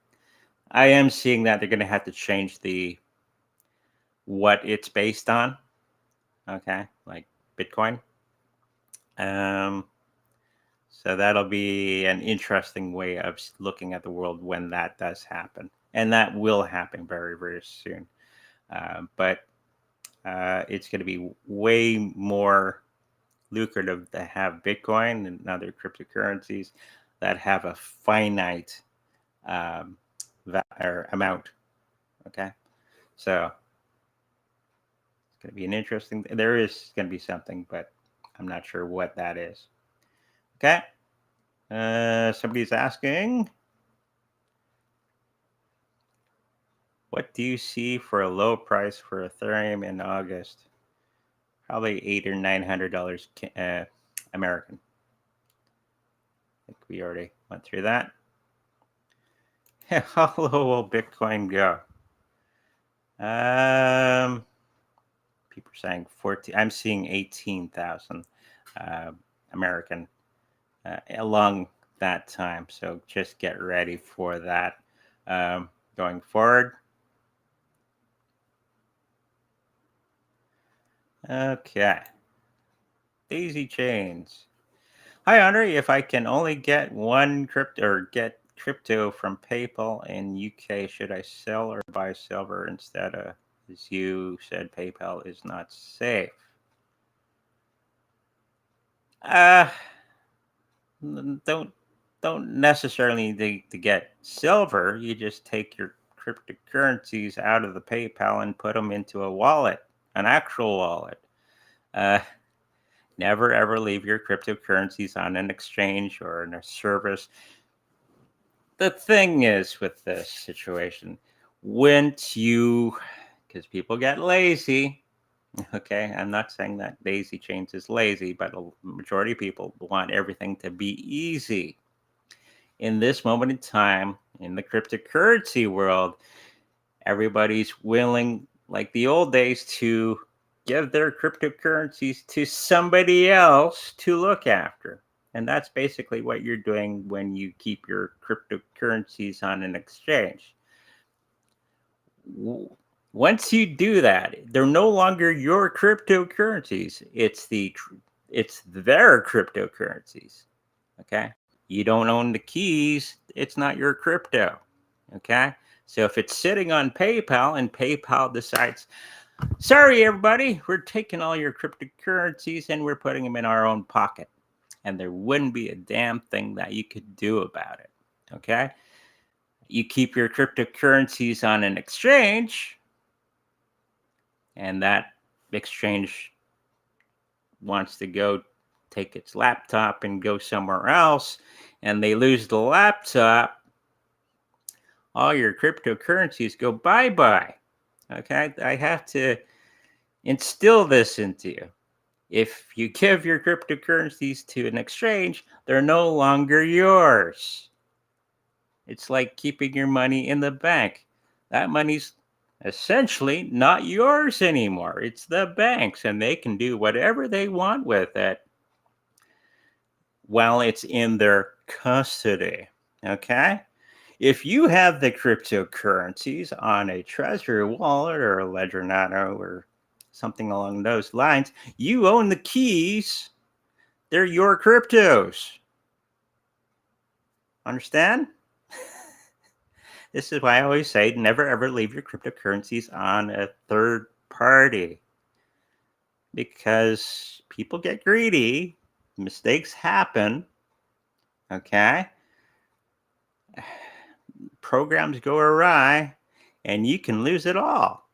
I am seeing that they're going to have to change what it's based on. Okay. Like Bitcoin. So that'll be an interesting way of looking at the world when that does happen. And that will happen very, very soon. But it's going to be way more lucrative to have Bitcoin and other cryptocurrencies that have a finite amount. Okay. So it's going to be an interesting, there is going to be something, but I'm not sure what that is. Okay. Somebody's asking, what do you see for a low price for Ethereum in August? Probably $800 or $900 American. I think we already went through that. How low will Bitcoin go? People are saying 14. I'm seeing 18,000 American along that time. So just get ready for that going forward. Okay. Daisy chains. Hi, Andre. If I can only get one crypto or get crypto from PayPal in UK, should I sell or buy silver instead of, as you said, PayPal is not safe? Uh, don't necessarily need to get silver. You just take your cryptocurrencies out of the PayPal and put them into a wallet, an actual wallet. Uh, Never ever leave your cryptocurrencies on an exchange or in a service. The thing is with this situation, once you, because people get lazy, okay, I'm not saying that Daisy Chains is lazy, but a majority of people want everything to be easy. In this moment in time, in the cryptocurrency world, everybody's willing, like the old days, to give their cryptocurrencies to somebody else to look after. And that's basically what you're doing when you keep your cryptocurrencies on an exchange. Once you do that, they're no longer your cryptocurrencies. It's their cryptocurrencies. Okay? You don't own the keys, it's not your crypto. Okay? So if it's sitting on PayPal and PayPal decides, sorry, everybody, we're taking all your cryptocurrencies and we're putting them in our own pocket. And there wouldn't be a damn thing that you could do about it. Okay? You keep your cryptocurrencies on an exchange, and that exchange wants to go take its laptop and go somewhere else, and they lose the laptop, all your cryptocurrencies go bye-bye. Okay? I have to instill this into you. If you give your cryptocurrencies to an exchange, they're no longer yours. It's like keeping your money in the bank. That money's essentially not yours anymore. It's the bank's, and they can do whatever they want with it while it's in their custody. Okay? If you have the cryptocurrencies on a Treasury wallet or a Ledger Nano or something along those lines, you own the keys. They're your cryptos. Understand? This is why I always say never ever leave your cryptocurrencies on a third party, because people get greedy, mistakes happen, okay? Programs go awry, and you can lose it all.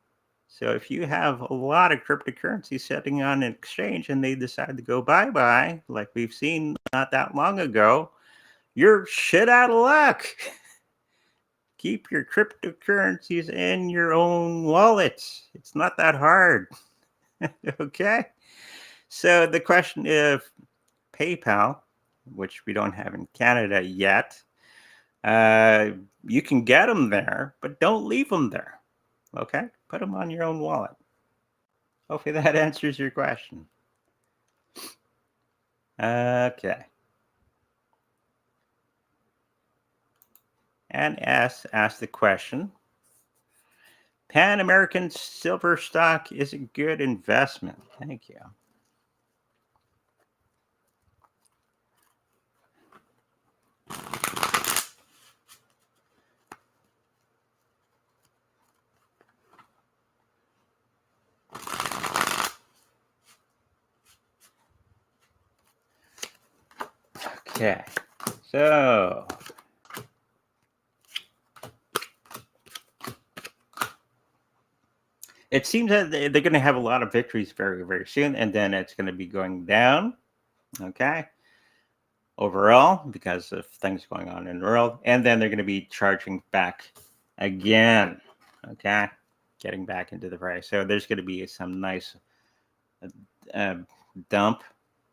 So if you have a lot of cryptocurrency sitting on an exchange and they decide to go bye-bye, like we've seen not that long ago, you're shit out of luck. Keep your cryptocurrencies in your own wallets. It's not that hard. Okay? So the question of PayPal, which we don't have in Canada yet, you can get them there, but don't leave them there. Okay? Put them on your own wallet. Hopefully that answers your question. Okay. And S asked the question, Pan American silver stock is a good investment. Thank you. Okay. So it seems that they're going to have a lot of victories very, very soon, and then it's going to be going down, okay, overall, because of things going on in the world, and then they're going to be charging back again, okay, getting back into the price. So there's going to be some nice dump,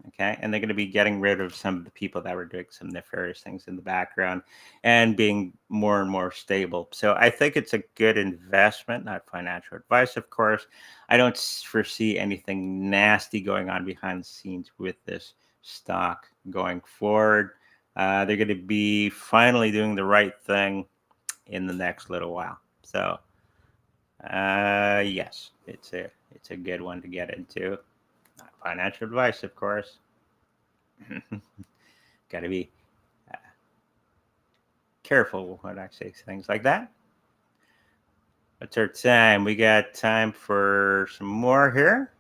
okay, and they're going to be getting rid of some of the people that were doing some nefarious things in the background and being more and more stable. So I think it's a good investment, not financial advice, of course. I don't foresee anything nasty going on behind the scenes with this stock going forward. They're going to be finally doing the right thing in the next little while. So Yes, it's a good one to get into. Not financial advice, of course. Got to be careful when I say things like that. What's our time? We got time for some more here.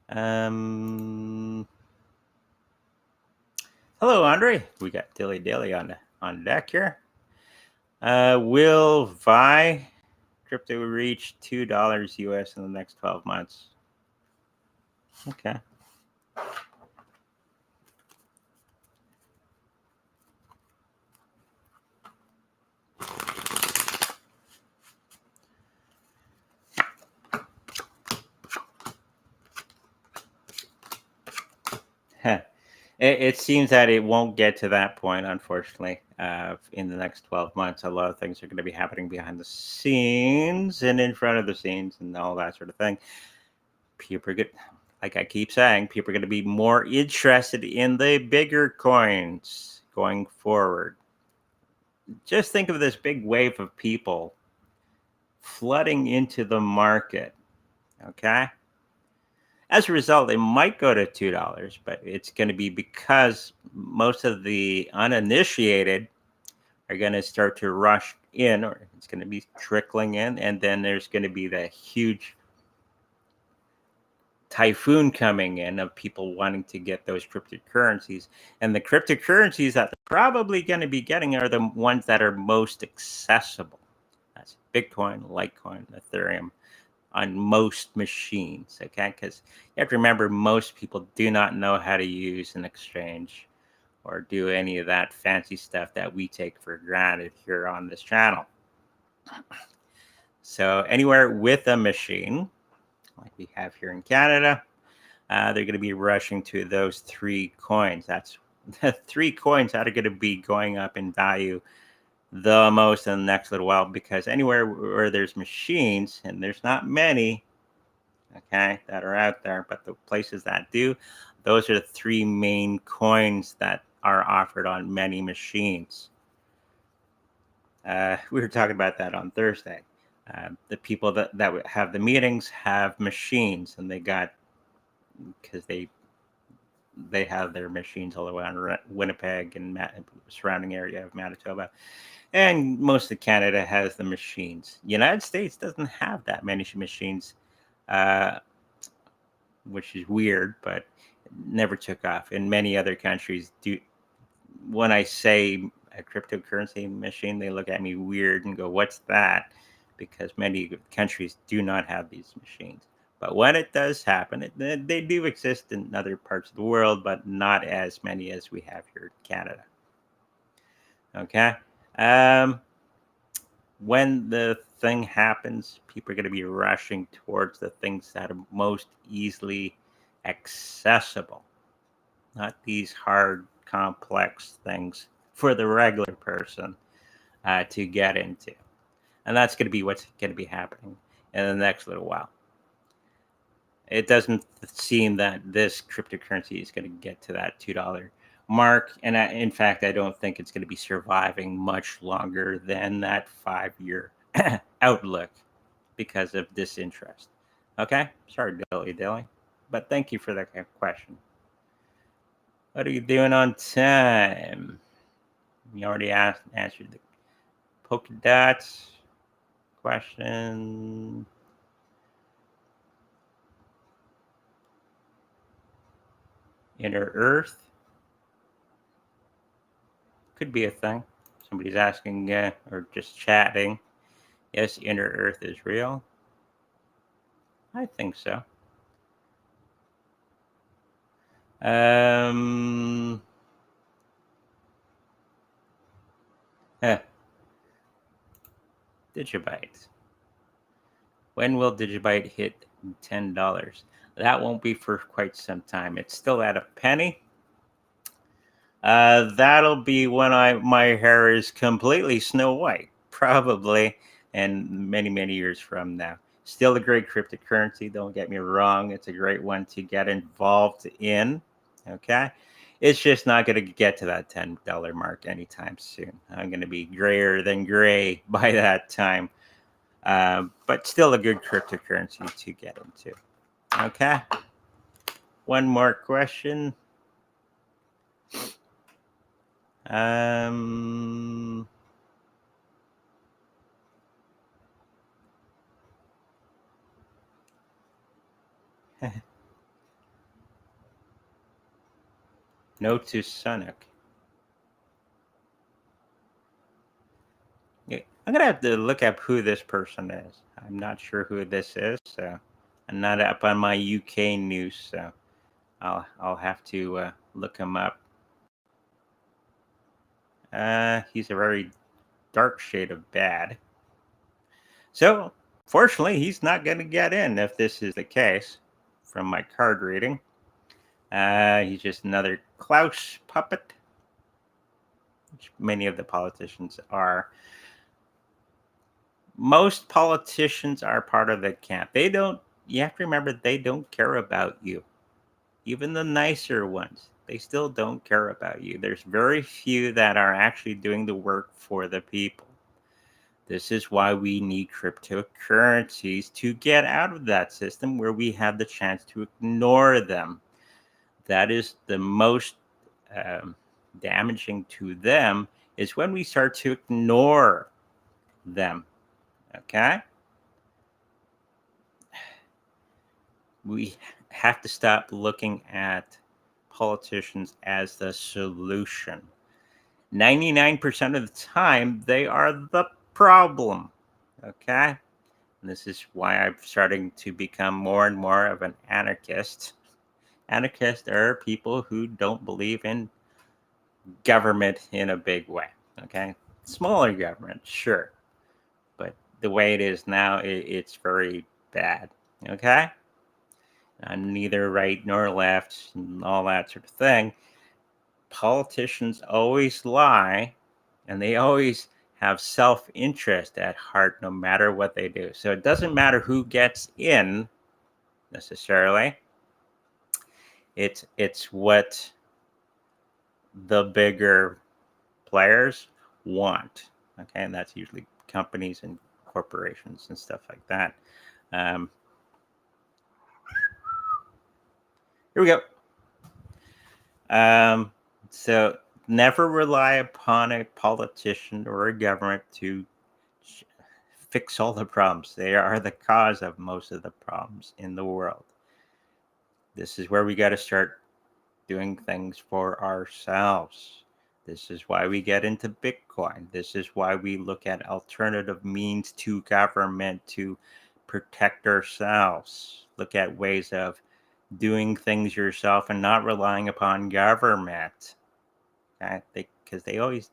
Hello, Andre. We got Dilly Dilly on deck here. Will Vi crypto reach $2 US in the next 12 months? Okay. It seems that it won't get to that point, unfortunately. In the next 12 months, a lot of things are going to be happening behind the scenes and in front of the scenes and all that sort of thing. People are good. Like I keep saying, people are going to be more interested in the bigger coins going forward. Just think of this big wave of people flooding into the market. Okay. As a result, it might go to $2, but it's going to be because most of the uninitiated are going to start to rush in, or it's going to be trickling in, and then there's going to be the huge typhoon coming in of people wanting to get those cryptocurrencies. And the cryptocurrencies that they're probably going to be getting are the ones that are most accessible. That's Bitcoin, Litecoin, Ethereum, on most machines, okay? Because you have to remember, most people do not know how to use an exchange or do any of that fancy stuff that we take for granted here on this channel. So anywhere with a machine, like we have here in Canada, they're going to be rushing to those 3 coins. That's the 3 coins that are going to be going up in value the most in the next little while, because anywhere where there's machines, and there's not many, okay, that are out there, but the places that do, those are the 3 main coins that are offered on many machines. We were talking about that on Thursday. The people that have the meetings have machines, and they got, because they have their machines all around Winnipeg and surrounding area of Manitoba, and most of Canada has the machines. United States doesn't have that many machines, which is weird, but it never took off. In many other countries, do. When I say a cryptocurrency machine, they look at me weird and go, "What's that?" Because many countries do not have these machines. But when it does happen, they do exist in other parts of the world, but not as many as we have here in Canada. Okay. When the thing happens, people are going to be rushing towards the things that are most easily accessible, not these hard, complex things for the regular person to get into. And that's going to be what's going to be happening in the next little while. It doesn't seem that this cryptocurrency is going to get to that $2 mark. And in fact, I don't think it's going to be surviving much longer than that 5-year outlook because of disinterest. Okay? Sorry, Dilly. But thank you for that question. What are you doing on time? You already answered the Polka Dot question. Inner Earth could be a thing. Somebody's asking or just chatting. Yes, Inner Earth is real. I think so. Digibyte. When will Digibyte hit $10? That won't be for quite some time. It's still at a penny. That'll be when my hair is completely snow white, probably, and many, many years from now. Still a great cryptocurrency, don't get me wrong. It's a great one to get involved in, okay? It's just not going to get to that $10 mark anytime soon. I'm going to be grayer than gray by that time. But still a good cryptocurrency to get into. Okay. One more question. No to Sunak. Yeah, I'm gonna have to look up who this person is. I'm not sure who this is, so I'm not up on my UK news, so I'll have to look him up. He's a very dark shade of bad. So fortunately, he's not going to get in if this is the case from my card reading. He's just another Klaus puppet, which many of the politicians are. Most politicians are part of the camp. They don't, you have to remember, they don't care about you. Even the nicer ones, they still don't care about you. There's very few that are actually doing the work for the people. This is why we need cryptocurrencies to get out of that system where we have the chance to ignore them. That is the most damaging to them, is when we start to ignore them. Okay? We have to stop looking at politicians as the solution. 99% of the time, they are the problem. Okay? And this is why I'm starting to become more and more of an anarchist. Anarchists are people who don't believe in government in a big way. Okay? Smaller government, sure. But the way it is now, it's very bad. Okay? I'm neither right nor left and all that sort of thing. Politicians always lie, and they always have self-interest at heart no matter what they do. So it doesn't matter who gets in necessarily. It's what the bigger players want. Okay, and that's usually companies and corporations and stuff like that. Here we go. So never rely upon a politician or a government to fix all the problems. They are the cause of most of the problems in the world. This is where we got to start doing things for ourselves. This is why we get into Bitcoin. This is why we look at alternative means to government to protect ourselves. Look at ways of doing things yourself and not relying upon government. Okay? Because they always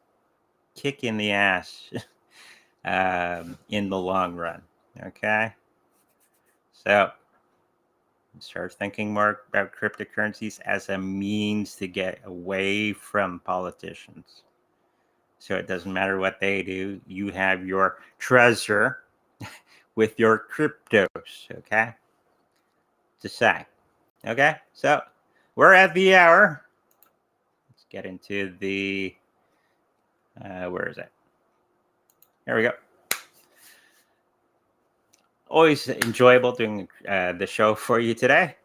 kick in the ass in the long run. Okay? So start thinking more about cryptocurrencies as a means to get away from politicians. So it doesn't matter what they do, you have your treasure with your cryptos, okay? Just say. Okay, so we're at the hour. Let's get into the, where is it? There we go. Always enjoyable doing the show for you today.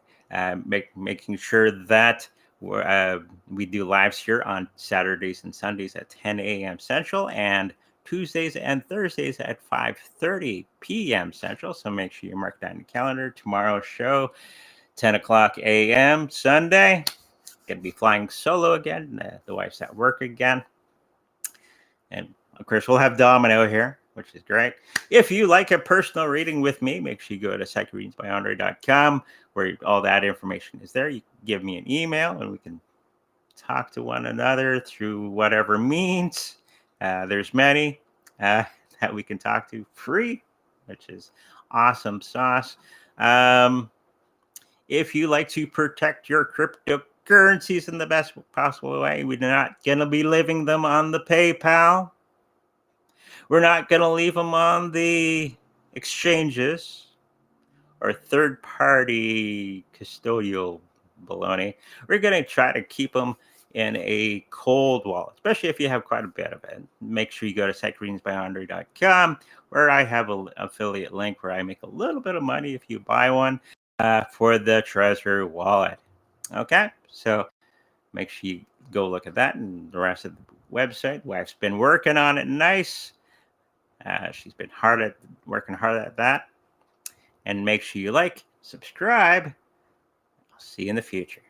Making sure that we do lives here on Saturdays and Sundays at 10 a.m. Central and Tuesdays and Thursdays at 5:30 p.m. Central. So make sure you mark that in the calendar. Tomorrow's show, 10 o'clock a.m. Sunday. Going to be flying solo again. The wife's at work again. And of course, we'll have Domino here, which is great. If you like a personal reading with me, make sure you go to psychicreadingsbyandre.com, where all that information is there. You can give me an email, and we can talk to one another through whatever means. There's many that we can talk to free, which is awesome sauce. If you like to protect your cryptocurrencies in the best possible way, we're not going to be leaving them on the PayPal. We're not going to leave them on the exchanges or third-party custodial baloney. We're going to try to keep them in a cold wallet, especially if you have quite a bit of it. Make sure you go to setgreensbyandre.com, where I have an affiliate link where I make a little bit of money if you buy one for the Trezor wallet. Okay, so make sure you go look at that and the rest of the website. Wife's been working on it nice. She's been working hard at that. And make sure you like, subscribe. I'll see you in the future.